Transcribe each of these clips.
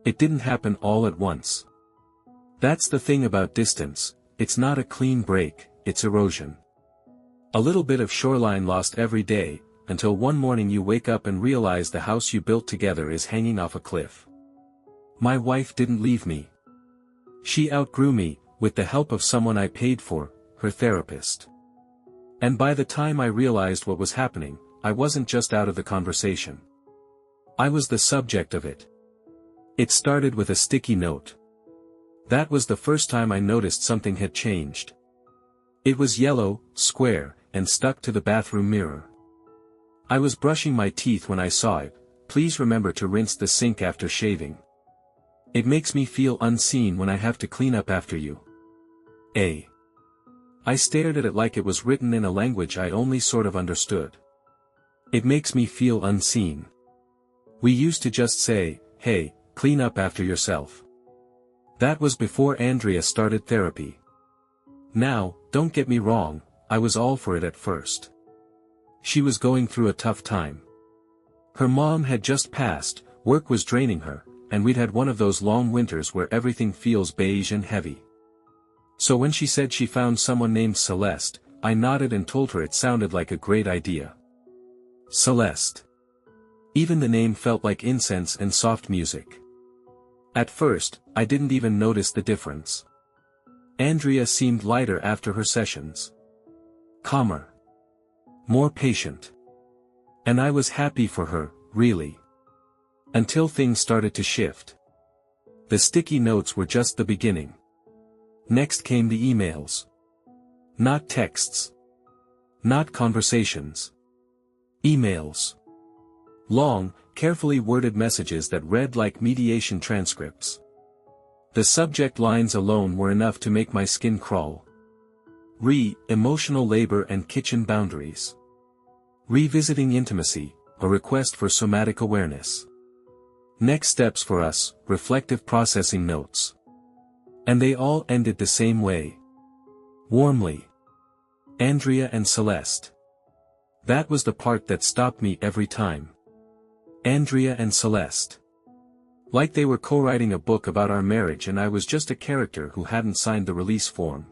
It didn't happen all at once. That's the thing about distance, it's not a clean break, it's erosion. A little bit of shoreline lost every day, until one morning you wake up and realize the house you built together is hanging off a cliff. My wife didn't leave me. She outgrew me, with the help of someone I paid for, her therapist. And by the time I realized what was happening, I wasn't just out of the conversation. I was the subject of it. It started with a sticky note. That was the first time I noticed something had changed. It was yellow, square, and stuck to the bathroom mirror. I was brushing my teeth when I saw it. Please remember to rinse the sink after shaving. It makes me feel unseen when I have to clean up after you. I stared at it like it was written in a language I only sort of understood. It makes me feel unseen. We used to just say, hey, clean up after yourself. That was before Andrea started therapy. Now, don't get me wrong, I was all for it at first. She was going through a tough time. Her mom had just passed, work was draining her, and we'd had one of those long winters where everything feels beige and heavy. So when she said she found someone named Celeste, I nodded and told her it sounded like a great idea. Celeste. Even the name felt like incense and soft music. At first, I didn't even notice the difference. Andrea seemed lighter after her sessions. Calmer. More patient. And I was happy for her, really. Until things started to shift. The sticky notes were just the beginning. Next came the emails. Not texts. Not conversations. Emails. Long, carefully worded messages that read like mediation transcripts. The subject lines alone were enough to make my skin crawl. Emotional labor and kitchen boundaries. Revisiting intimacy, a request for somatic awareness. Next steps for us, reflective processing notes. And they all ended the same way. Warmly. Andrea and Celeste. That was the part that stopped me every time. Andrea and Celeste. Like they were co-writing a book about our marriage and I was just a character who hadn't signed the release form.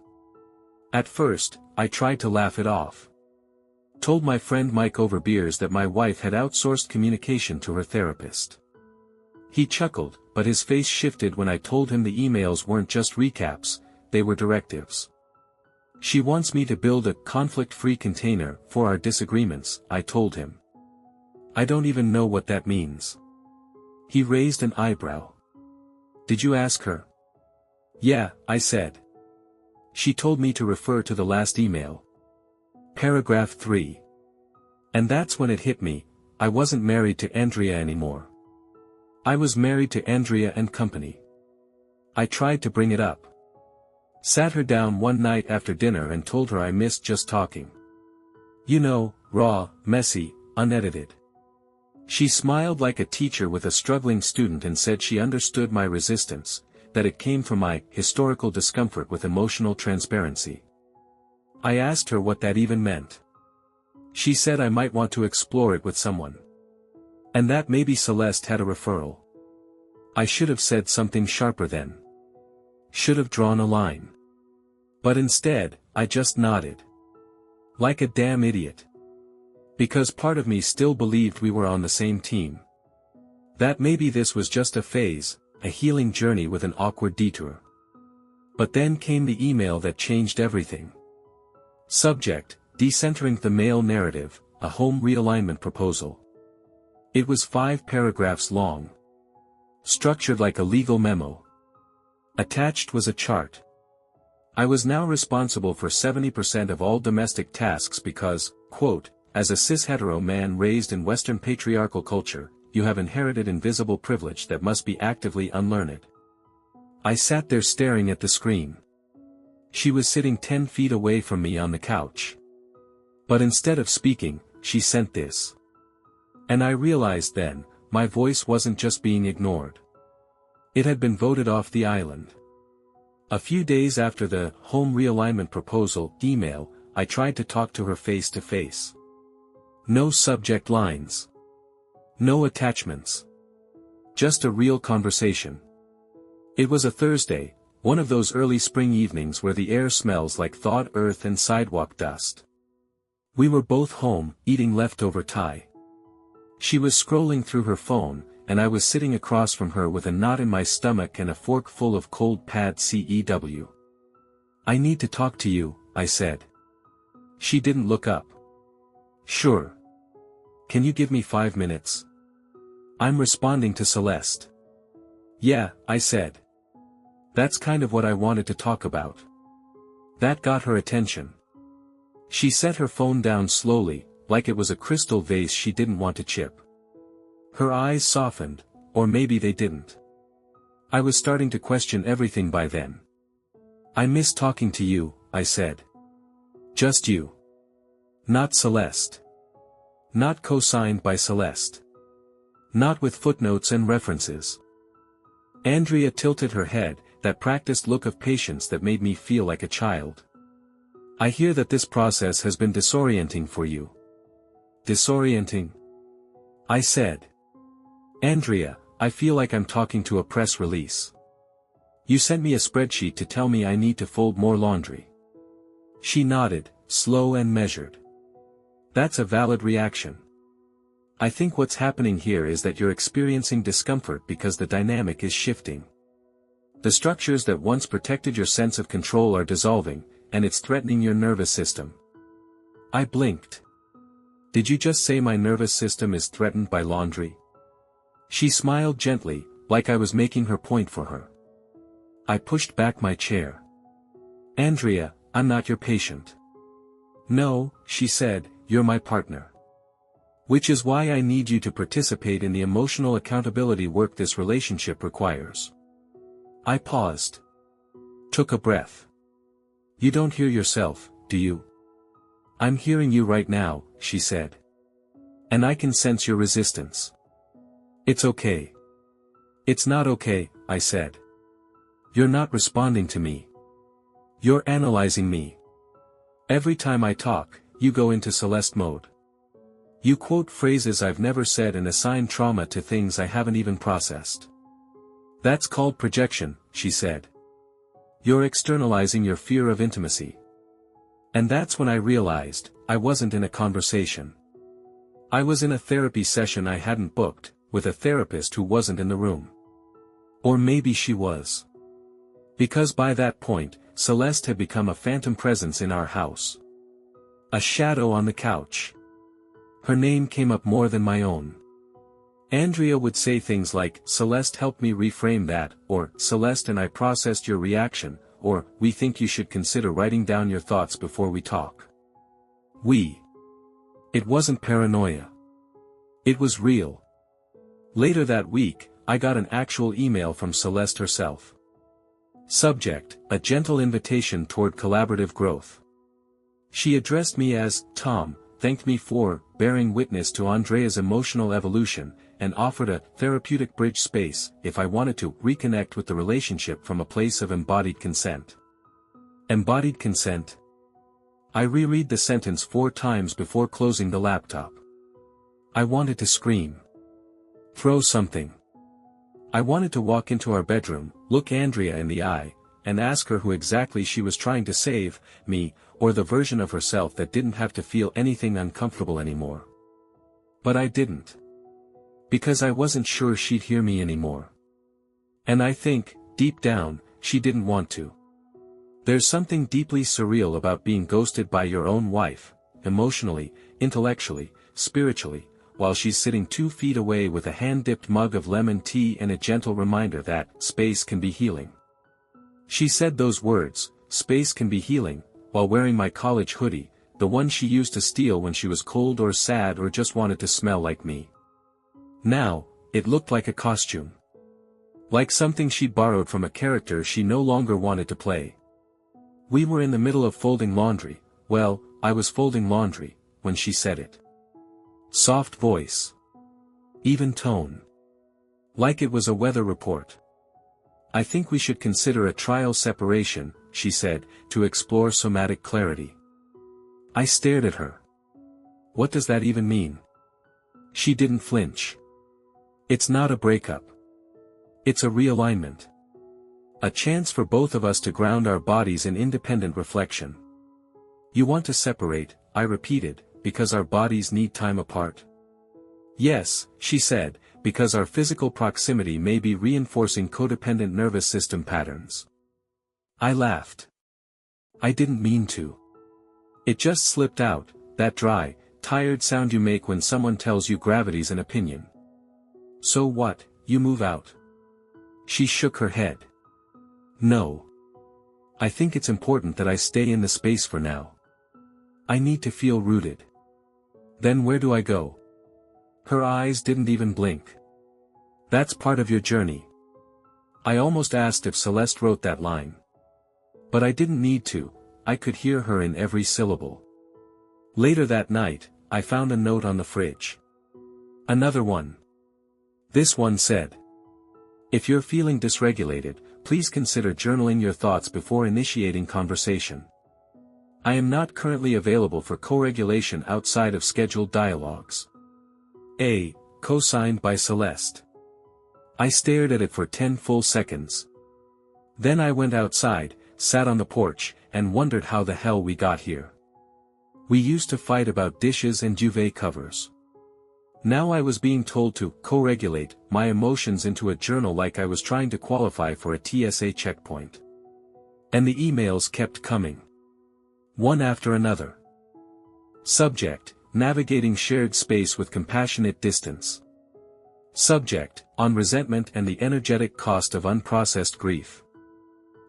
At first, I tried to laugh it off. Told my friend Mike over beers that my wife had outsourced communication to her therapist. He chuckled, but his face shifted when I told him the emails weren't just recaps, they were directives. She wants me to build a conflict-free container for our disagreements, I told him. I don't even know what that means. He raised an eyebrow. Did you ask her? Yeah, I said. She told me to refer to the last email. Paragraph 3. And that's when it hit me, I wasn't married to Andrea anymore. I was married to Andrea and company. I tried to bring it up. Sat her down one night after dinner and told her I missed just talking. You know, raw, messy, unedited. She smiled like a teacher with a struggling student and said she understood my resistance, that it came from my historical discomfort with emotional transparency. I asked her what that even meant. She said I might want to explore it with someone. And that maybe Celeste had a referral. I should have said something sharper then. Should have drawn a line. But instead, I just nodded. Like a damn idiot. Because part of me still believed we were on the same team. That maybe this was just a phase, a healing journey with an awkward detour. But then came the email that changed everything. Subject, decentering the male narrative, a home realignment proposal. It was 5 paragraphs long. Structured like a legal memo. Attached was a chart. I was now responsible for 70% of all domestic tasks because, quote, as a cis-hetero man raised in Western patriarchal culture, you have inherited invisible privilege that must be actively unlearned. I sat there staring at the screen. She was sitting 10 feet away from me on the couch. But instead of speaking, she sent this. And I realized then, my voice wasn't just being ignored. It had been voted off the island. A few days after the home realignment proposal email, I tried to talk to her face to face. No subject lines. No attachments. Just a real conversation. It was a Thursday, one of those early spring evenings where the air smells like thawed earth and sidewalk dust. We were both home, eating leftover Thai. She was scrolling through her phone, and I was sitting across from her with a knot in my stomach and a fork full of cold pad cew. "I need to talk to you," I said. She didn't look up. "Sure. Can you give me 5 minutes? I'm responding to Celeste." "Yeah," I said. "That's kind of what I wanted to talk about." That got her attention. She set her phone down slowly, like it was a crystal vase she didn't want to chip. Her eyes softened, or maybe they didn't. I was starting to question everything by then. "I miss talking to you," I said. "Just you. Not Celeste. Not co-signed by Celeste. Not with footnotes and references." Andrea tilted her head, that practiced look of patience that made me feel like a child. "I hear that this process has been disorienting for you." "Disorienting?" I said. "Andrea, I feel like I'm talking to a press release. You sent me a spreadsheet to tell me I need to fold more laundry." She nodded, slow and measured. "That's a valid reaction. I think what's happening here is that you're experiencing discomfort because the dynamic is shifting. The structures that once protected your sense of control are dissolving, and it's threatening your nervous system." I blinked. "Did you just say my nervous system is threatened by laundry?" She smiled gently, like I was making her point for her. I pushed back my chair. "Andrea, I'm not your patient." "No," she said, "you're my partner. Which is why I need you to participate in the emotional accountability work this relationship requires." I paused. Took a breath. "You don't hear yourself, do you?" "I'm hearing you right now," she said. "And I can sense your resistance." "It's okay." "It's not okay," I said. "You're not responding to me. You're analyzing me. Every time I talk, you go into Celeste mode. You quote phrases I've never said and assign trauma to things I haven't even processed." "That's called projection," she said. "You're externalizing your fear of intimacy." And that's when I realized, I wasn't in a conversation. I was in a therapy session I hadn't booked, with a therapist who wasn't in the room. Or maybe she was. Because by that point, Celeste had become a phantom presence in our house. A shadow on the couch. Her name came up more than my own. Andrea would say things like, "Celeste helped me reframe that," or, "Celeste and I processed your reaction," or, "We think you should consider writing down your thoughts before we talk." It wasn't paranoia. It was real. Later that week, I got an actual email from Celeste herself. Subject, a gentle invitation toward collaborative growth. She addressed me as, Tom, thanked me for, bearing witness to Andrea's emotional evolution, and offered a therapeutic bridge space, if I wanted to reconnect with the relationship from a place of embodied consent. Embodied consent? I reread the sentence 4 times before closing the laptop. I wanted to scream. Throw something. I wanted to walk into our bedroom, look Andrea in the eye, and ask her who exactly she was trying to save, me, or the version of herself that didn't have to feel anything uncomfortable anymore. But I didn't. Because I wasn't sure she'd hear me anymore. And I think, deep down, she didn't want to. There's something deeply surreal about being ghosted by your own wife, emotionally, intellectually, spiritually, while she's sitting 2 feet away with a hand-dipped mug of lemon tea and a gentle reminder that space can be healing. She said those words, space can be healing, while wearing my college hoodie, the one she used to steal when she was cold or sad or just wanted to smell like me. Now, it looked like a costume. Like something she'd borrowed from a character she no longer wanted to play. We were in the middle of folding laundry, well, I was folding laundry, when she said it. Soft voice. Even tone. Like it was a weather report. I think we should consider a trial separation, she said, to explore somatic clarity. I stared at her. What does that even mean? She didn't flinch. It's not a breakup. It's a realignment. A chance for both of us to ground our bodies in independent reflection. You want to separate, I repeated, because our bodies need time apart. Yes, she said, because our physical proximity may be reinforcing codependent nervous system patterns. I laughed. I didn't mean to. It just slipped out, that dry, tired sound you make when someone tells you gravity's an opinion. So what, you move out? She shook her head. No. I think it's important that I stay in the space for now. I need to feel rooted. Then where do I go? Her eyes didn't even blink. That's part of your journey. I almost asked if Celeste wrote that line. But I didn't need to, I could hear her in every syllable. Later that night, I found a note on the fridge. Another one. This one said, if you're feeling dysregulated, please consider journaling your thoughts before initiating conversation. I am not currently available for co-regulation outside of scheduled dialogues. A. Co-signed by Celeste. I stared at it for 10 full seconds. Then I went outside, sat on the porch, and wondered how the hell we got here. We used to fight about dishes and duvet covers. Now I was being told to co-regulate my emotions into a journal like I was trying to qualify for a TSA checkpoint. And the emails kept coming. One after another. Subject, navigating shared space with compassionate distance. Subject, on resentment and the energetic cost of unprocessed grief.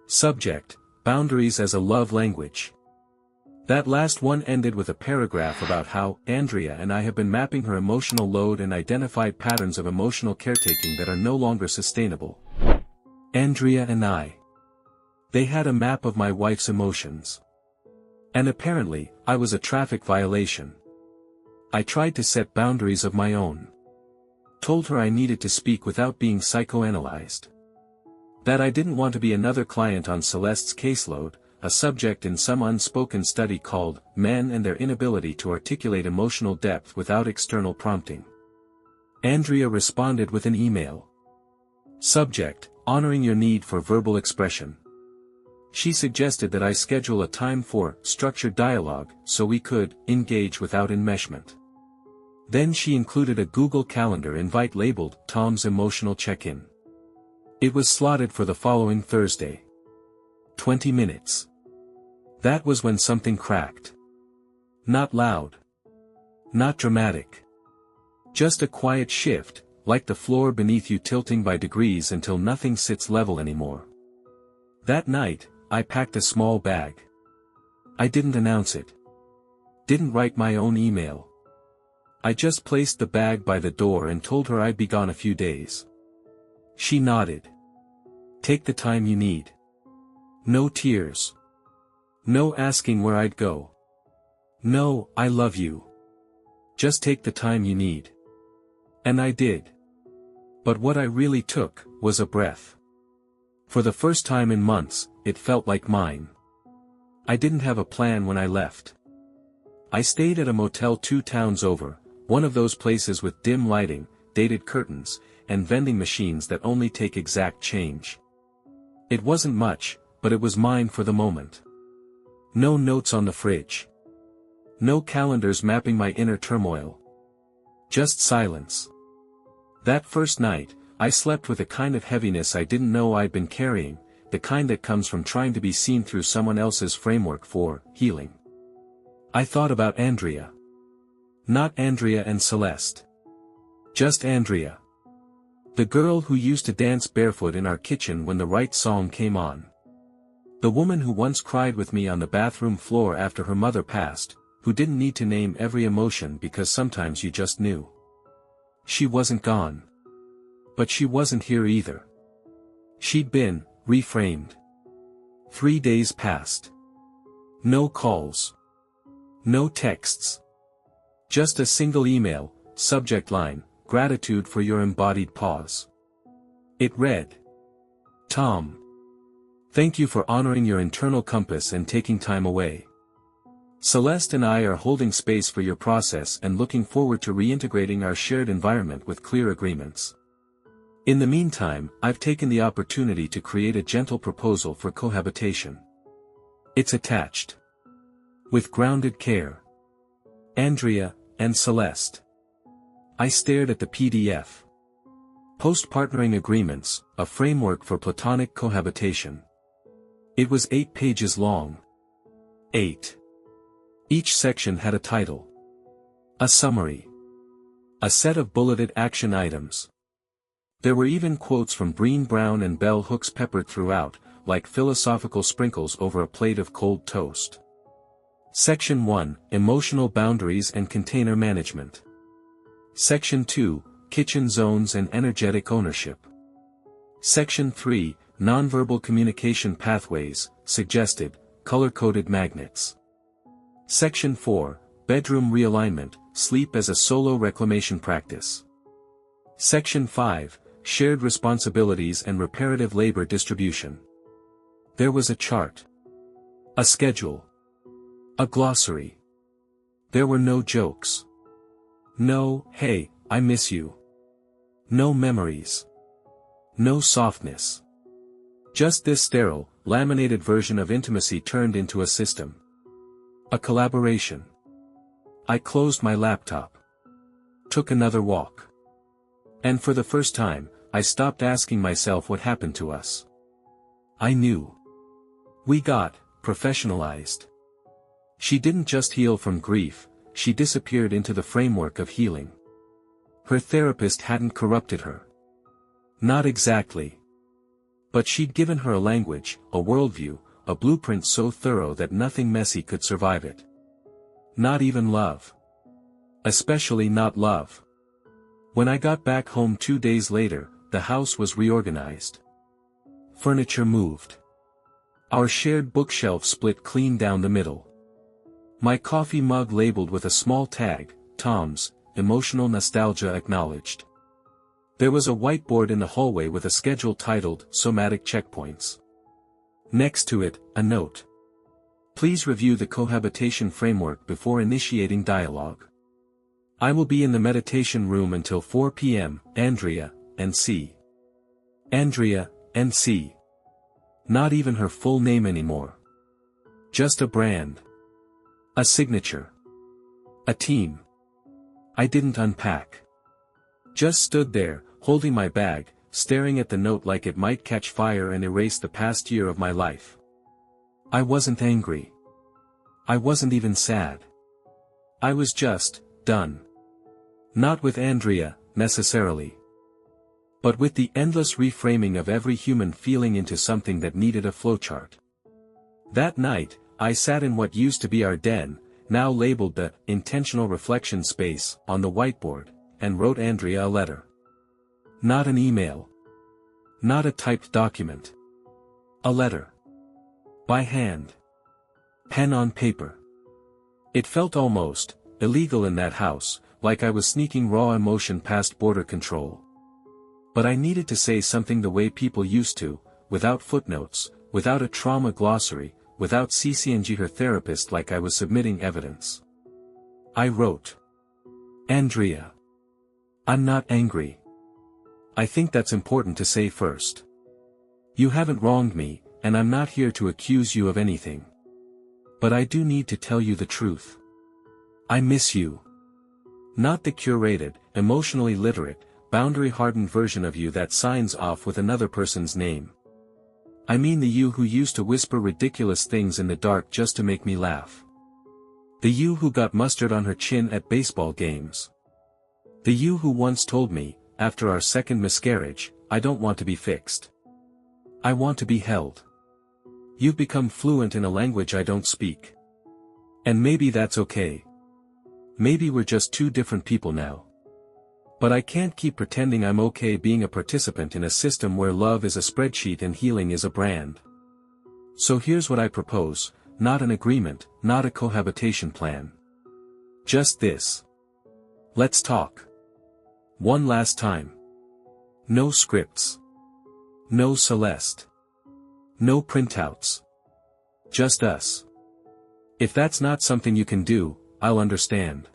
Subject, boundaries as a love language. That last one ended with a paragraph about how Andrea and I have been mapping her emotional load and identified patterns of emotional caretaking that are no longer sustainable. Andrea and I. They had a map of my wife's emotions. And apparently, I was a traffic violation. I tried to set boundaries of my own. Told her I needed to speak without being psychoanalyzed. That I didn't want to be another client on Celeste's caseload, a subject in some unspoken study called Men and Their Inability to Articulate Emotional Depth Without External Prompting. Andrea responded with an email. Subject, honoring your need for verbal expression. She suggested that I schedule a time for structured dialogue so we could engage without enmeshment. Then she included a Google Calendar invite labeled Tom's Emotional Check-in. It was slotted for the following Thursday. 20 minutes. That was when something cracked. Not loud. Not dramatic. Just a quiet shift, like the floor beneath you tilting by degrees until nothing sits level anymore. That night, I packed a small bag. I didn't announce it. Didn't write my own email. I just placed the bag by the door and told her I'd be gone a few days. She nodded. Take the time you need. No tears. No asking where I'd go. No, I love you. Just take the time you need. And I did. But what I really took was a breath. For the first time in months, it felt like mine. I didn't have a plan when I left. I stayed at a motel 2 towns over, one of those places with dim lighting, dated curtains, and vending machines that only take exact change. It wasn't much, but it was mine for the moment. No notes on the fridge. No calendars mapping my inner turmoil. Just silence. That first night, I slept with a kind of heaviness I didn't know I'd been carrying, the kind that comes from trying to be seen through someone else's framework for healing. I thought about Andrea. Not Andrea and Celeste. Just Andrea. The girl who used to dance barefoot in our kitchen when the right song came on. The woman who once cried with me on the bathroom floor after her mother passed, who didn't need to name every emotion because sometimes you just knew. She wasn't gone. But she wasn't here either. She'd been reframed. 3 days passed. No calls. No texts. Just a single email, subject line, gratitude for your embodied pause. It read, Tom. Thank you for honoring your internal compass and taking time away. Celeste and I are holding space for your process and looking forward to reintegrating our shared environment with clear agreements. In the meantime, I've taken the opportunity to create a gentle proposal for cohabitation. It's attached. With grounded care. Andrea, and Celeste. I stared at the PDF. Post-partnering agreements, a framework for platonic cohabitation. It was 8 pages long. 8. Each section had a title. A summary. A set of bulleted action items. There were even quotes from Brené Brown and bell hooks peppered throughout, like philosophical sprinkles over a plate of cold toast. Section 1, Emotional Boundaries and Container Management. Section 2, Kitchen Zones and Energetic Ownership. Section 3, Nonverbal Communication Pathways, Suggested, Color-Coded Magnets. Section 4, Bedroom Realignment, Sleep as a Solo Reclamation Practice. Section 5, Shared Responsibilities and Reparative Labor Distribution. There was a chart. A schedule. A glossary. There were no jokes. No, hey, I miss you. No memories. No softness. Just this sterile, laminated version of intimacy turned into a system. A collaboration. I closed my laptop. Took another walk. And for the first time, I stopped asking myself what happened to us. I knew. We got professionalized. She didn't just heal from grief, she disappeared into the framework of healing. Her therapist hadn't corrupted her. Not exactly. But she'd given her a language, a worldview, a blueprint so thorough that nothing messy could survive it. Not even love. Especially not love. When I got back home 2 days later, the house was reorganized. Furniture moved. Our shared bookshelf split clean down the middle. My coffee mug labeled with a small tag, Tom's, Emotional Nostalgia Acknowledged. There was a whiteboard in the hallway with a schedule titled, Somatic Checkpoints. Next to it, a note. Please review the cohabitation framework before initiating dialogue. I will be in the meditation room until 4 p.m., Andrea, N.C. Andrea, N.C. Not even her full name anymore. Just a brand. A signature. A team. I didn't unpack. Just stood there, holding my bag, staring at the note like it might catch fire and erase the past year of my life. I wasn't angry. I wasn't even sad. I was just done. Not with Andrea, necessarily. But with the endless reframing of every human feeling into something that needed a flowchart. That night, I sat in what used to be our den, now labeled the intentional reflection space, on the whiteboard, and wrote Andrea a letter. Not an email. Not a typed document. A letter. By hand. Pen on paper. It felt almost illegal in that house, like I was sneaking raw emotion past border control. But I needed to say something the way people used to, without footnotes, without a trauma glossary, without CCNG her therapist like I was submitting evidence. I wrote. Andrea. I'm not angry. I think that's important to say first. You haven't wronged me, and I'm not here to accuse you of anything. But I do need to tell you the truth. I miss you. Not the curated, emotionally literate, boundary-hardened version of you that signs off with another person's name. I mean the you who used to whisper ridiculous things in the dark just to make me laugh. The you who got mustard on her chin at baseball games. The you who once told me, after our second miscarriage, I don't want to be fixed. I want to be held. You've become fluent in a language I don't speak. And maybe that's okay. Maybe we're just two different people now. But I can't keep pretending I'm okay being a participant in a system where love is a spreadsheet and healing is a brand. So here's what I propose, not an agreement, not a cohabitation plan. Just this. Let's talk. One last time. No scripts. No Celeste. No printouts. Just us. If that's not something you can do, I'll understand.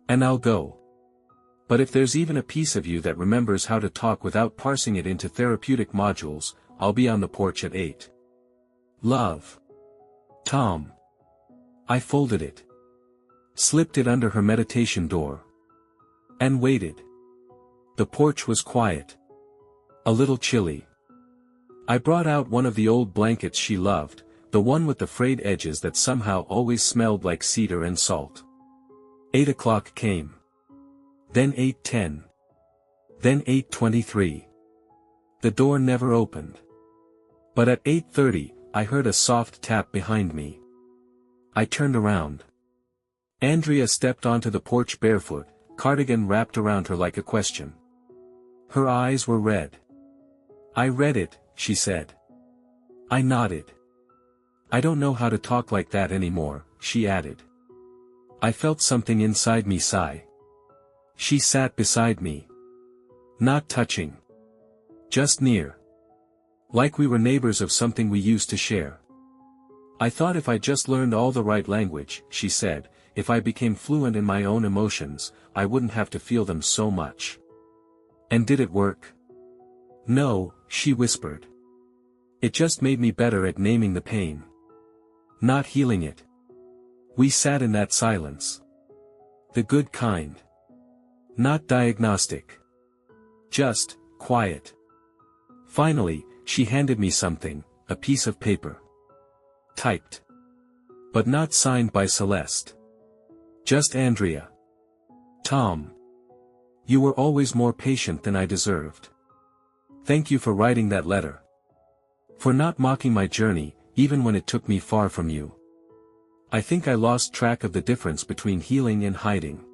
And I'll go. But if there's even a piece of you that remembers how to talk without parsing it into therapeutic modules, I'll be on the porch at 8. Love. Tom. I folded it. Slipped it under her meditation door. And waited. The porch was quiet. A little chilly. I brought out one of the old blankets she loved, the one with the frayed edges that somehow always smelled like cedar and salt. 8 o'clock came. Then 8:10. Then 8:23. The door never opened. But at 8:30, I heard a soft tap behind me. I turned around. Andrea stepped onto the porch barefoot, cardigan wrapped around her like a question. Her eyes were red. I read it, she said. I nodded. I don't know how to talk like that anymore, she added. I felt something inside me sigh. She sat beside me. Not touching. Just near. Like we were neighbors of something we used to share. I thought if I just learned all the right language, she said, if I became fluent in my own emotions, I wouldn't have to feel them so much. And did it work? No, she whispered. It just made me better at naming the pain. Not healing it. We sat in that silence. The good kind. Not diagnostic. Just, quiet. Finally, she handed me something, a piece of paper. Typed. But not signed by Celeste. Just Andrea. Tom. You were always more patient than I deserved. Thank you for writing that letter. For not mocking my journey, even when it took me far from you. I think I lost track of the difference between healing and hiding.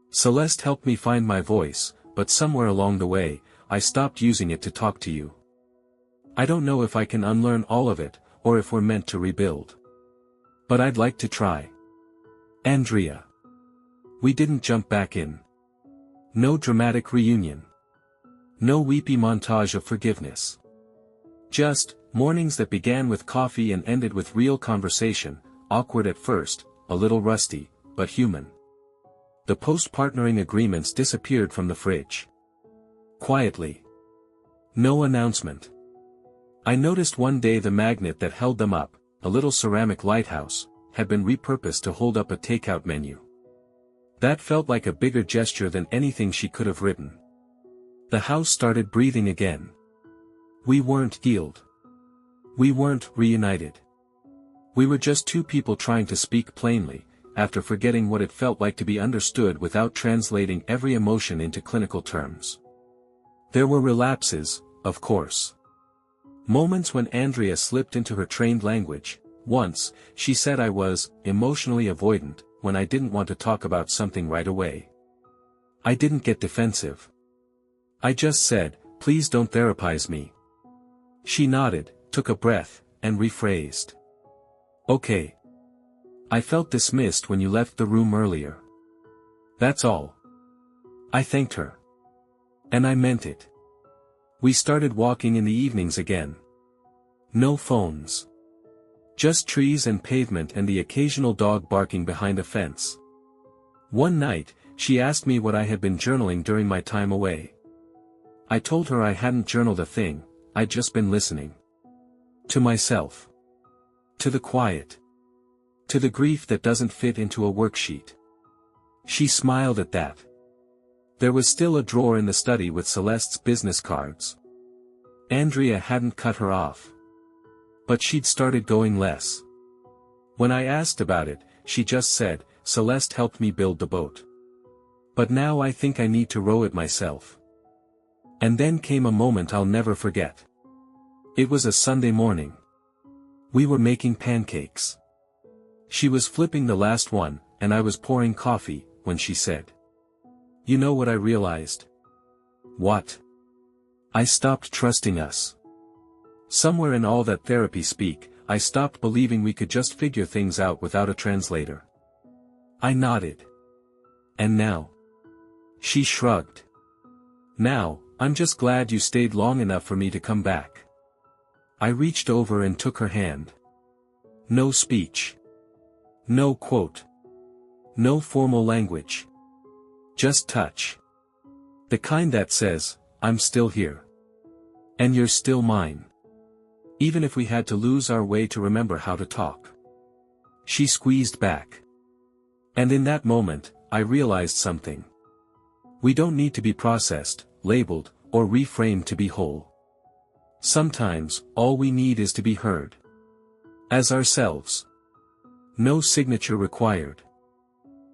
Celeste helped me find my voice, but somewhere along the way, I stopped using it to talk to you. I don't know if I can unlearn all of it, or if we're meant to rebuild. But I'd like to try. Andrea. We didn't jump back in. No dramatic reunion. No weepy montage of forgiveness. Just, mornings that began with coffee and ended with real conversation, awkward at first, a little rusty, but human. The post-partnering agreements disappeared from the fridge. Quietly. No announcement. I noticed one day the magnet that held them up, a little ceramic lighthouse, had been repurposed to hold up a takeout menu. That felt like a bigger gesture than anything she could have written. The house started breathing again. We weren't healed. We weren't reunited. We were just two people trying to speak plainly, after forgetting what it felt like to be understood without translating every emotion into clinical terms. There were relapses, of course. Moments when Andrea slipped into her trained language. Once, she said I was emotionally avoidant when I didn't want to talk about something right away. I didn't get defensive. I just said, please don't therapize me. She nodded, took a breath, and rephrased. Okay. I felt dismissed when you left the room earlier. That's all. I thanked her. And I meant it. We started walking in the evenings again. No phones. Just trees and pavement and the occasional dog barking behind a fence. One night, she asked me what I had been journaling during my time away. I told her I hadn't journaled a thing, I'd just been listening. To myself. To the quiet. To the grief that doesn't fit into a worksheet. She smiled at that. There was still a drawer in the study with Celeste's business cards. Andrea hadn't cut her off. But she'd started going less. When I asked about it, she just said, Celeste helped me build the boat. But now I think I need to row it myself. And then came a moment I'll never forget. It was a Sunday morning. We were making pancakes. She was flipping the last one, and I was pouring coffee, when she said. You know what I realized? What? I stopped trusting us. Somewhere in all that therapy speak, I stopped believing we could just figure things out without a translator. I nodded. And now? She shrugged. Now, I'm just glad you stayed long enough for me to come back. I reached over and took her hand. No speech. No quote. No formal language. Just touch. The kind that says, I'm still here. And you're still mine. Even if we had to lose our way to remember how to talk. She squeezed back. And in that moment, I realized something. We don't need to be processed, labeled, or reframed to be whole. Sometimes, all we need is to be heard. As ourselves. No signature required.